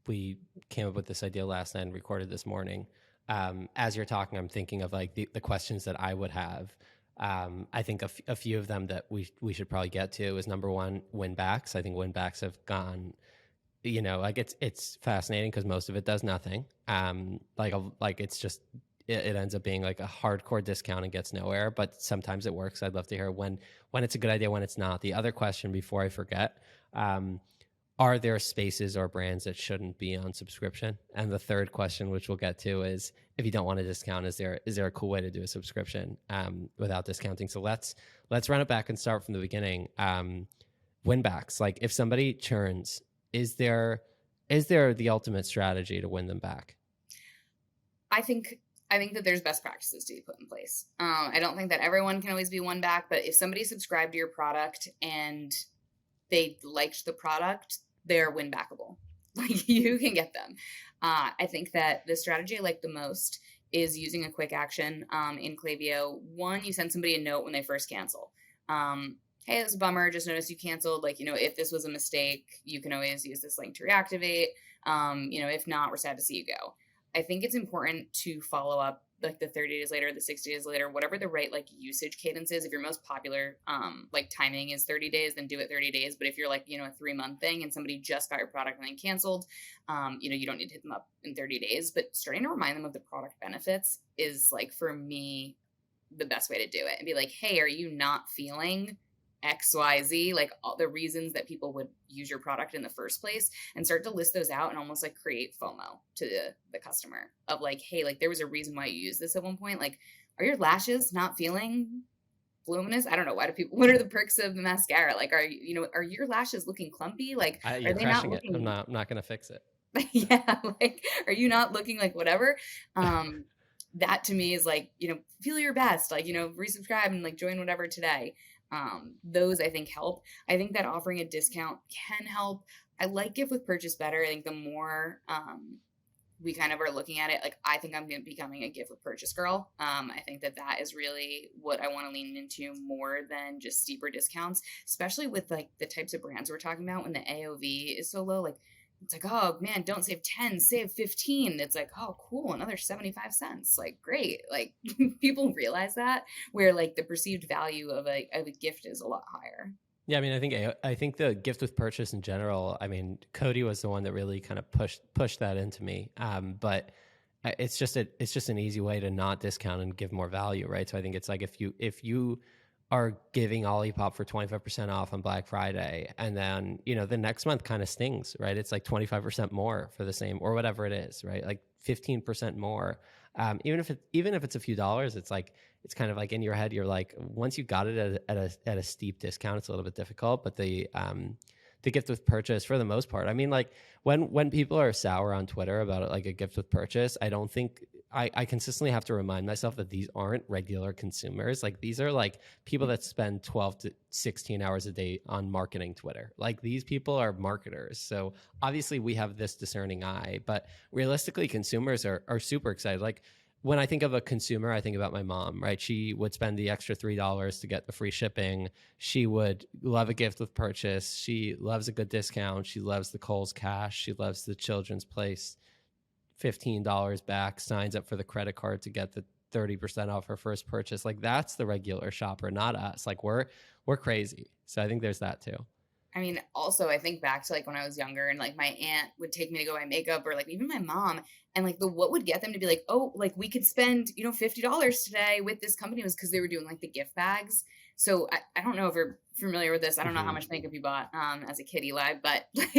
We came up with this idea last night and recorded this morning. As you're talking, I'm thinking of like the questions that I would have. I think a few of them that we should probably get to is number one, win backs. I think win backs have gone, like it's fascinating because most of it does nothing. Like it's just, it ends up being like a hardcore discount and gets nowhere, but sometimes it works. I'd love to hear when it's a good idea, when it's not. The other question before I forget, are there spaces or brands that shouldn't be on subscription? And the third question, which we'll get to, is if you don't want to discount, is there a cool way to do a subscription without discounting? So let's run it back and start from the beginning. Win backs, like if somebody churns, is there the ultimate strategy to win them back? I think that there's best practices to be put in place. I don't think that everyone can always be won back, but if somebody subscribed to your product and they liked the product, they're win backable. Like you can get them. I think that the strategy I like the most is using a quick action in Klaviyo. One, you send somebody a note when they first cancel. Hey, this is a bummer. Just noticed you canceled. Like, if this was a mistake, you can always use this link to reactivate. If not, we're sad to see you go. I think it's important to follow up like the 30 days later, the 60 days later, whatever the right like usage cadence is. If your most popular like timing is 30 days, then do it 30 days. But if you're like, a 3-month thing and somebody just got your product and then canceled, you don't need to hit them up in 30 days. But starting to remind them of the product benefits is like, for me, the best way to do it, and be like, hey, are you not feeling XYZ, like all the reasons that people would use your product in the first place, and start to list those out and almost like create FOMO to the customer of like, hey, like there was a reason why you used this at one point. Like, are your lashes not feeling voluminous? I don't know. What are the perks of the mascara? Like, are your lashes looking clumpy? Like, You're are they not crushing it. looking? I'm not going to fix it. Yeah. Like, are you not looking like whatever? That to me is like, feel your best, like, resubscribe and like join whatever today. Those I think help. I think that offering a discount can help. I like gift with purchase better. I think the more we kind of are looking at it, like I think I'm becoming a gift with purchase girl. I think that is really what I want to lean into more than just steeper discounts, especially with like the types of brands we're talking about when the AOV is so low. Like, it's like, oh man, don't save 10, save 15. It's like, oh cool, another 75 cents. Like, great. Like people realize that, where like the perceived value of a gift is a lot higher. Yeah, I mean, I think the gift with purchase in general, I mean, Cody was the one that really kind of pushed that into me. But it's just an easy way to not discount and give more value, right? So I think it's like if you are giving Olipop for 25% off on Black Friday, and then the next month kind of stings, right? It's like 25% more for the same, or whatever it is, right? Like 15% more. Even if it's a few dollars, it's like, it's kind of like in your head, you're like, once you got it at a steep discount, it's a little bit difficult. But the gift with purchase, for the most part, I mean, like when people are sour on Twitter about it, like a gift with purchase, I don't think I consistently have to remind myself that these aren't regular consumers. Like, these are like people that spend 12 to 16 hours a day on marketing Twitter. Like, these people are marketers. So obviously we have this discerning eye, but realistically consumers are super excited. Like, when I think of a consumer, I think about my mom, right? She would spend the extra $3 to get the free shipping. She would love a gift with purchase. She loves a good discount. She loves the Kohl's Cash. She loves the Children's Place $15 back, signs up for the credit card to get the 30% off her first purchase. Like, that's the regular shopper, not us. Like, we're crazy. So I think there's that too. I mean, also I think back to like when I was younger and like my aunt would take me to go buy makeup, or like even my mom, and like what would get them to be like, oh, like we could spend, $50 today with this company, was because they were doing like the gift bags. So I don't know if you're familiar with this. I don't know how much makeup you bought as a kid, Eli, but like,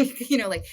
like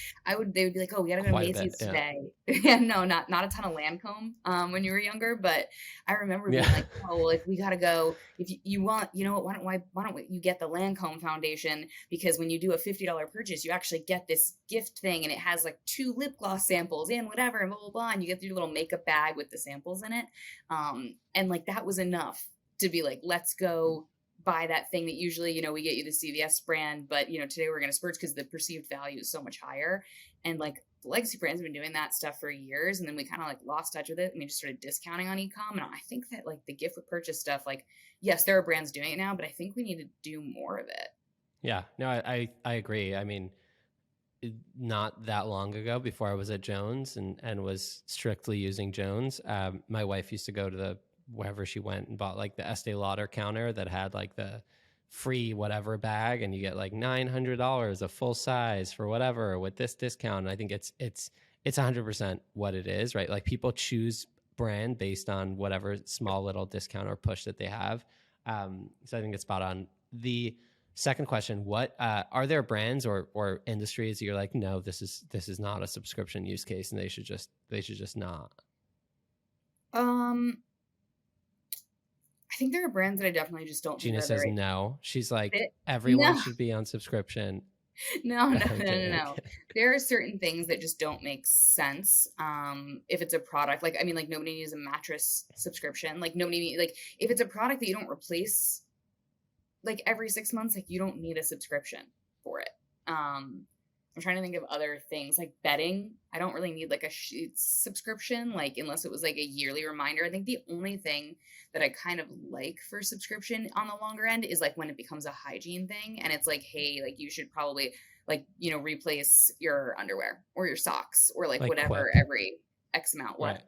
they would be like, oh, we gotta go to Macy's today. Yeah, no, not a ton of Lancome when you were younger, but I remember being like, oh, well, if we gotta go, if you want, why don't you get the Lancome foundation? Because when you do a $50 purchase, you actually get this gift thing, and it has like 2 lip gloss samples and whatever, and blah, blah, blah, and you get your little makeup bag with the samples in it. And like that was enough to be like, let's go buy that thing that usually, we get you the CVS brand, but today we're going to splurge because the perceived value is so much higher. And like the legacy brands have been doing that stuff for years, and then we kind of like lost touch with it, and we just started discounting on e-com. And I think that like the gift with purchase stuff, like, yes, there are brands doing it now, but I think we need to do more of it. Yeah, no, I agree. I mean, not that long ago, before I was at Jones and was strictly using Jones, my wife used to go to wherever she went and bought like the Estee Lauder counter that had like the free whatever bag, and you get like $900 a full size for whatever with this discount. And I think it's 100% what it is, right? Like, people choose brand based on whatever small little discount or push that they have. So I think it's spot on. The second question, what are there brands or industries that you're like, no, this is not a subscription use case, and they should just not? I think there are brands that I definitely just don't. Gina says no. She's like, everyone should be on subscription. No. There are certain things that just don't make sense. If it's a product, like, I mean, like nobody needs a mattress subscription. Like if it's a product that you don't replace like every 6 months, like you don't need a subscription for it. I'm trying to think of other things like betting. I don't really need like a subscription, like unless it was like a yearly reminder. I think the only thing that I kind of like for subscription on the longer end is like when it becomes a hygiene thing, and it's like, hey, like you should probably like, replace your underwear or your socks or like whatever Quip. every X amount. What?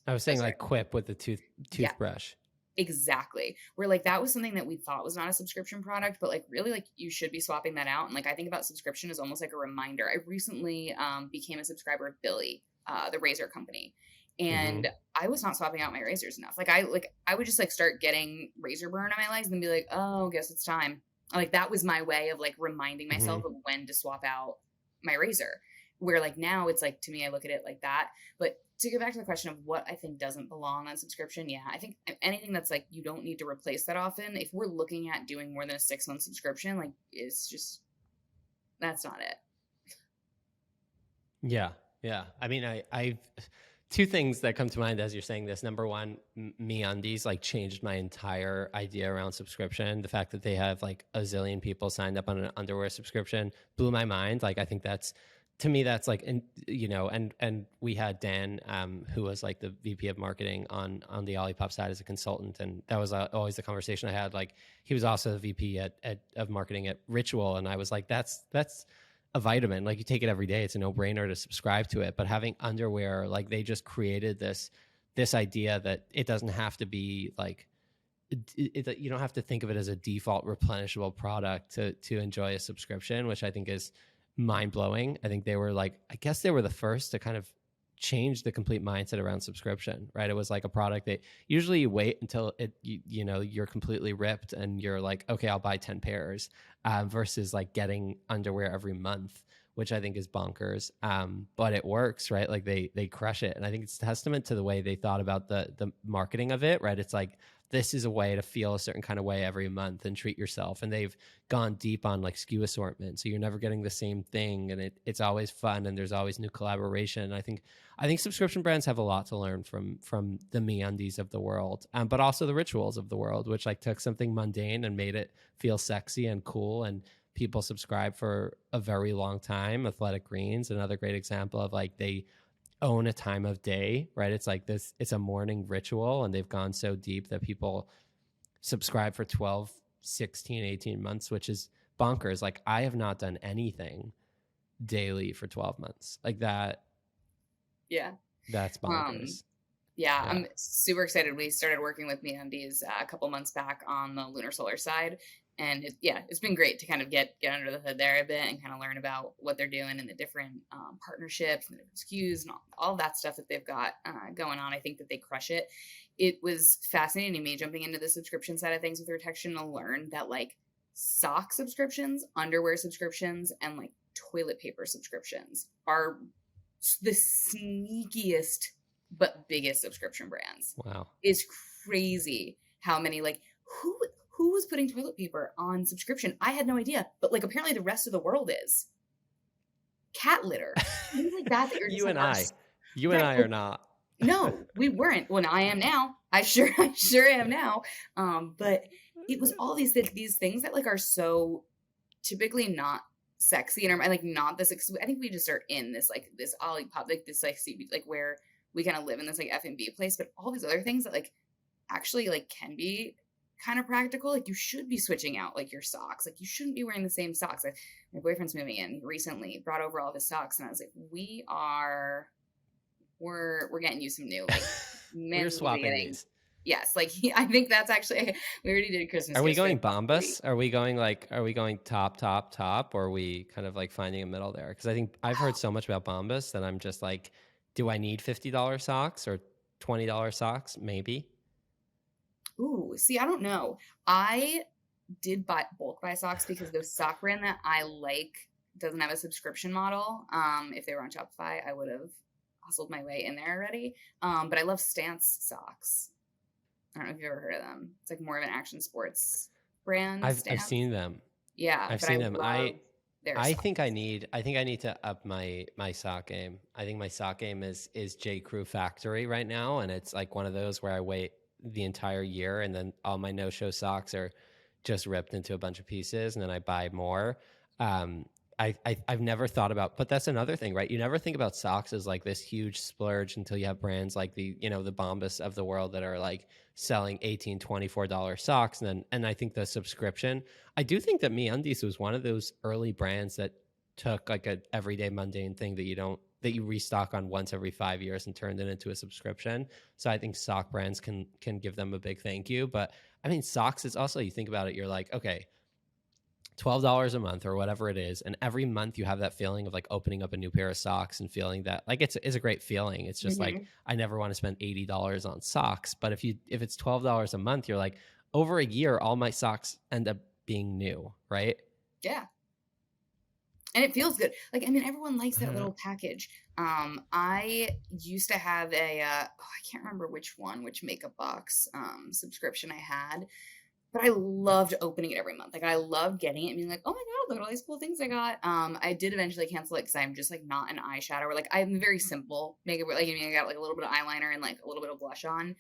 I was saying like Quip with the Yeah. toothbrush. Exactly. Where like that was something that we thought was not a subscription product, but like really like you should be swapping that out. And like I think about subscription as almost like a reminder. I recently became a subscriber of Billy, the razor company. And I was not swapping out my razors enough. Like I would just like start getting razor burn on my legs and then be like, oh, guess it's time. Like that was my way of like reminding myself of when to swap out my razor. Where like now it's like, to me, I look at it like that. But to go back to the question of what I think doesn't belong on subscription, yeah, I think anything that's like you don't need to replace that often. If we're looking at doing more than a 6-month subscription, like it's just that's not it. Yeah, yeah. I mean, I've two things that come to mind as you're saying this. Number one, MeUndies like changed my entire idea around subscription. The fact that they have like a zillion people signed up on an underwear subscription blew my mind. Like I think that's, to me, that's like, you know, and we had Dan, who was like the VP of marketing on the Olipop side as a consultant. And that was always the conversation I had. Like he was also the VP of marketing at Ritual. And I was like, that's a vitamin. Like you take it every day. It's a no brainer to subscribe to it. But having underwear, like they just created this idea that it doesn't have to be like, you don't have to think of it as a default replenishable product to enjoy a subscription, which I think is mind blowing. I think they were like, I guess they were the first to kind of change the complete mindset around subscription, right? It was like a product that usually you wait until you know, you're completely ripped and you're like, okay, I'll buy 10 pairs versus like getting underwear every month, which I think is bonkers. But it works, right? Like they crush it. And I think it's a testament to the way they thought about the marketing of it, right? It's like, this is a way to feel a certain kind of way every month and treat yourself. And they've gone deep on like SKU assortment. So you're never getting the same thing. And it's always fun and there's always new collaboration. I think subscription brands have a lot to learn from the MeUndies of the world, but also the Rituals of the world, which like took something mundane and made it feel sexy and cool. And people subscribe for a very long time. Athletic Greens, another great example of like they own a time of day, right? It's like this, it's a morning ritual and they've gone so deep that people subscribe for 12, 16, 18 months, which is bonkers. Like I have not done anything daily for 12 months like that. Yeah. That's bonkers. Yeah, I'm super excited. We started working with MeUndies a couple months back on the lunar solar side. And it's been great to kind of get under the hood there a bit and kind of learn about what they're doing and the different partnerships and the different SKUs and all that stuff that they've got going on. I think that they crush it. It was fascinating to me jumping into the subscription side of things with Retextion to learn that like sock subscriptions, underwear subscriptions, and like toilet paper subscriptions are the sneakiest but biggest subscription brands. Wow. It's crazy how many like who was putting toilet paper on subscription? I had no idea, but like apparently the rest of the world is. Cat litter, things like that. That you're just and I are not. No, we weren't. Well, I am now. I sure am now. But it was all these things that like are so typically not sexy and are like not this. I think we just are in this like this Olipop, like this like where we kind of live in this like F&B place, but all these other things that like actually like can be kind of practical. Like you should be switching out like your socks. Like you shouldn't be wearing the same socks. Like my boyfriend's moving in recently, brought over all of his socks, and I was like, we're getting you some new like we're swapping these. Yes, like I think that's actually we already did Christmas. Are we going Bombas? Are we going top, or are we kind of like finding a middle there? Because I think I've heard so much about Bombas that I'm just like, do I need $50 socks or $20 socks? Maybe. Ooh, see, I don't know. I did bulk buy socks because the sock brand that I like doesn't have a subscription model. If they were on Shopify, I would have hustled my way in there already. But I love Stance socks. I don't know if you've ever heard of them. It's like more of an action sports brand. I've seen them. Yeah, I've seen them. I think I need to up my sock game. I think my sock game is J. Crew Factory right now, and it's like one of those where I wait the entire year and then all my no-show socks are just ripped into a bunch of pieces and then I buy more. I've never thought about, but that's another thing, right? You never think about socks as like this huge splurge until you have brands like the Bombas of the world that are like selling $18, $24 socks. And I think the subscription, I do think that MeUndies was one of those early brands that took like a everyday mundane thing that you don't that you restock on once every 5 years and turned it into a subscription. So I think sock brands can give them a big thank you. But I mean, socks is also, you think about it, you're like, okay, $12 a month or whatever it is, and every month you have that feeling of like opening up a new pair of socks and feeling that like it's a great feeling. It's just like, I never want to spend $80 on socks. But if it's $12 a month, you're like, over a year all my socks end up being new, right? Yeah. And it feels good. Like, I mean, everyone likes that little package. I used to have a I can't remember which makeup box subscription I had, but I loved opening it every month. Like, I loved getting it and being like, oh my God, look at all these cool things I got. I did eventually cancel it because I'm just like not an eyeshadow, or like I'm very simple makeup. Like, I mean, I got like a little bit of eyeliner and like a little bit of blush on.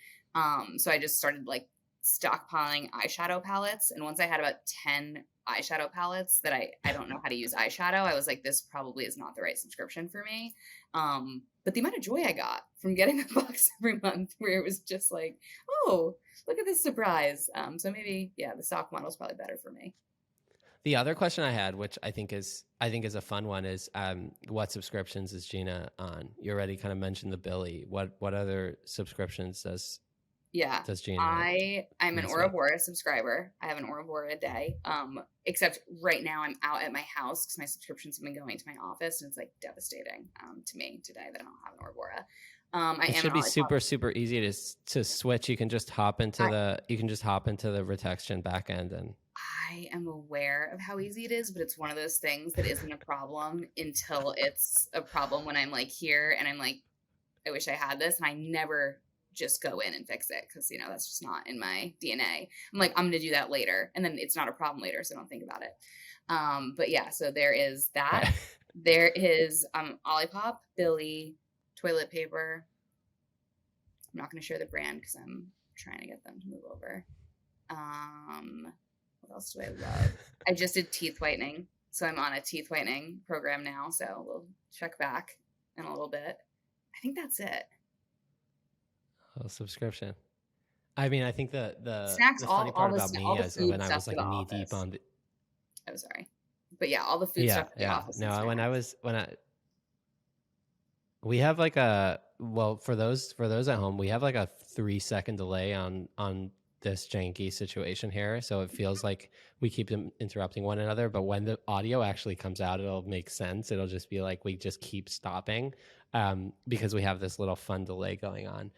So I just started like stockpiling eyeshadow palettes. And once I had about 10 eyeshadow palettes that I don't know how to use eyeshadow, I was like, this probably is not the right subscription for me. But the amount of joy I got from getting a box every month where it was just like, oh, look at this surprise. So maybe, yeah, the sock model is probably better for me. The other question I had, which I think is a fun one, is what subscriptions is Gina on? You already kind of mentioned the Billy. What other subscriptions does Gina? I'm an Ouroboros subscriber. I have an Ouroboros a day. Except right now I'm out at my house because my subscriptions have been going to my office, and it's like devastating to me today that I don't have an Ouroboros. It should be super easy to switch. You can just hop into the Retextion backend, and I am aware of how easy it is, but it's one of those things that isn't a problem until it's a problem when I'm like here and I'm like, I wish I had this, and I never just go in and fix it because, you know, that's just not in my DNA. I'm like, I'm going to do that later, and then it's not a problem later, so don't think about it. But yeah, so there is that. There is Olipop, Billy, toilet paper. I'm not going to share the brand because I'm trying to get them to move over. What else do I love? I just did teeth whitening, so I'm on a teeth whitening program now, so we'll check back in a little bit. I think that's it. Oh, subscription. I mean, I think the snacks, the funny part about me is when I was like knee deep on the... Oh, sorry. But yeah, all the food stuff at the office. No, we have like for those at home, we have like a 3-second delay on this janky situation here. So it feels like we keep them interrupting one another, but when the audio actually comes out, it'll make sense. It'll just be like, we just keep stopping because we have this little fun delay going on.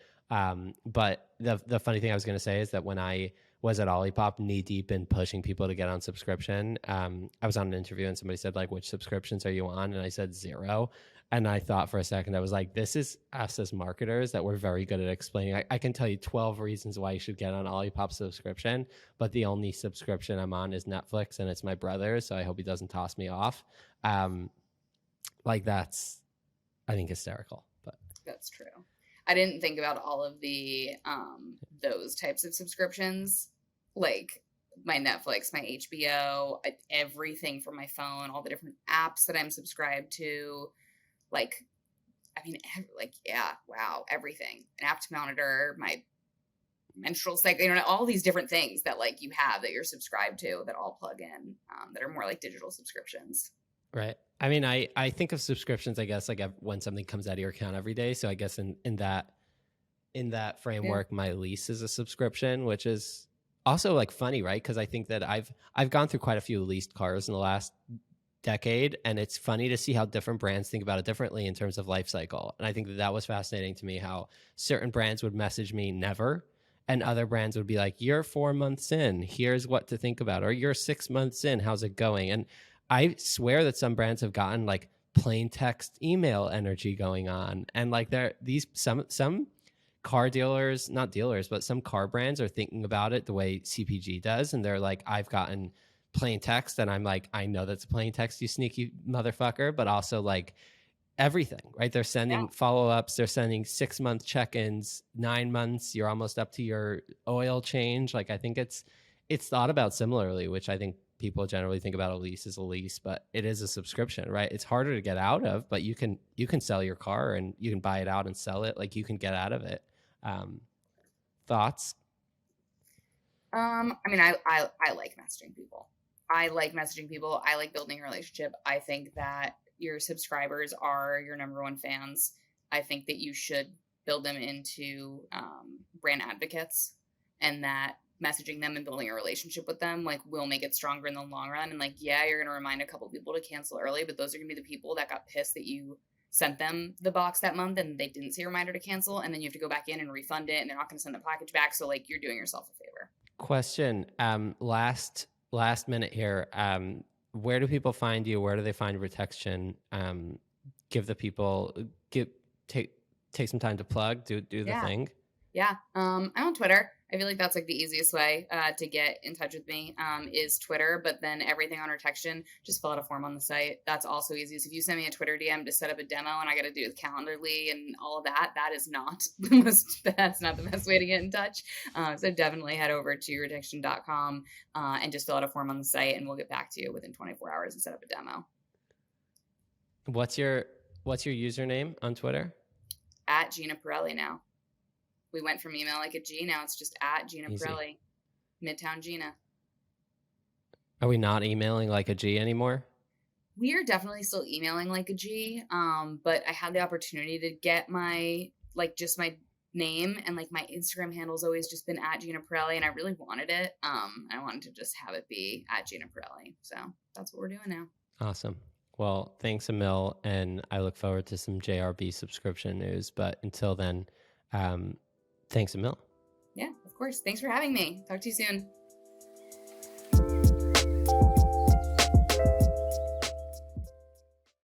But the funny thing I was going to say is that when I was at Olipop knee deep in pushing people to get on subscription, I was on an interview and somebody said like, which subscriptions are you on? And I said 0. And I thought for a second, I was like, this is us as marketers that we're very good at explaining. I can tell you 12 reasons why you should get on Olipop subscription, but the only subscription I'm on is Netflix, and it's my brother's, so I hope he doesn't toss me off. Like that's, I think, hysterical. But that's true. I didn't think about all of the those types of subscriptions, like my Netflix, my HBO, everything from my phone, all the different apps that I'm subscribed to. Like, I mean, wow, everything. An app to monitor my menstrual cycle, you know, all these different things that like you have that you're subscribed to that all plug in, that are more like digital subscriptions. Right. I mean, I think of subscriptions, I guess, like when something comes out of your account every day. So I guess in that framework, my lease is a subscription, which is also like funny, right? Because I think that I've gone through quite a few leased cars in the last decade, and it's funny to see how different brands think about it differently in terms of life cycle. And I think that was fascinating to me, how certain brands would message me never, and other brands would be like, you're 4 months in, here's what to think about, or you're 6 months in, how's it going? And I swear that some brands have gotten like plain text email energy going on, and like some car dealers, not dealers, but some car brands are thinking about it the way CPG does, and they're like, I've gotten plain text, and I'm like, I know that's plain text, you sneaky motherfucker, but also like everything, right? They're sending follow-ups, they're sending 6-month check-ins, 9 months, you're almost up to your oil change. Like, I think it's thought about similarly, which I think people generally think about a lease as a lease, but it is a subscription, right? It's harder to get out of, but you can sell your car and you can buy it out and sell it. Like, you can get out of it. Thoughts? I mean, I like messaging people. I like building a relationship. I think that your subscribers are your number one fans, I think that you should build them into brand advocates, and that messaging them and building a relationship with them like will make it stronger in the long run. And like, yeah, you're going to remind a couple people to cancel early, but those are going to be the people that got pissed that you sent them the box that month and they didn't see a reminder to cancel, and then you have to go back in and refund it, and they're not going to send the package back. So like, you're doing yourself a favor. Question. Last minute here. Where do people find you? Where do they find Retextion? Take some time to plug, do the thing. Yeah. I'm on Twitter. I feel like that's like the easiest way to get in touch with me is Twitter, but then everything on Retextion, just fill out a form on the site. That's also easy. So if you send me a Twitter DM to set up a demo and I got to do with Calendly and all of that, that's not the best way to get in touch. So definitely head over to retextion.com and just fill out a form on the site, and we'll get back to you within 24 hours and set up a demo. What's your username on Twitter? At Gina Perelli now. We went from email like a G, now it's just at Gina Perelli, Midtown Gina. Are we not emailing like a G anymore? We are definitely still emailing like a G, but I had the opportunity to get my name, and like my Instagram handle's always just been at Gina Perelli, and I really wanted it. I wanted to just have it be at Gina Perelli. So that's what we're doing now. Awesome. Well, thanks, Emil, and I look forward to some JRB subscription news. But until then, thanks, Emil. Yeah, of course. Thanks for having me. Talk to you soon.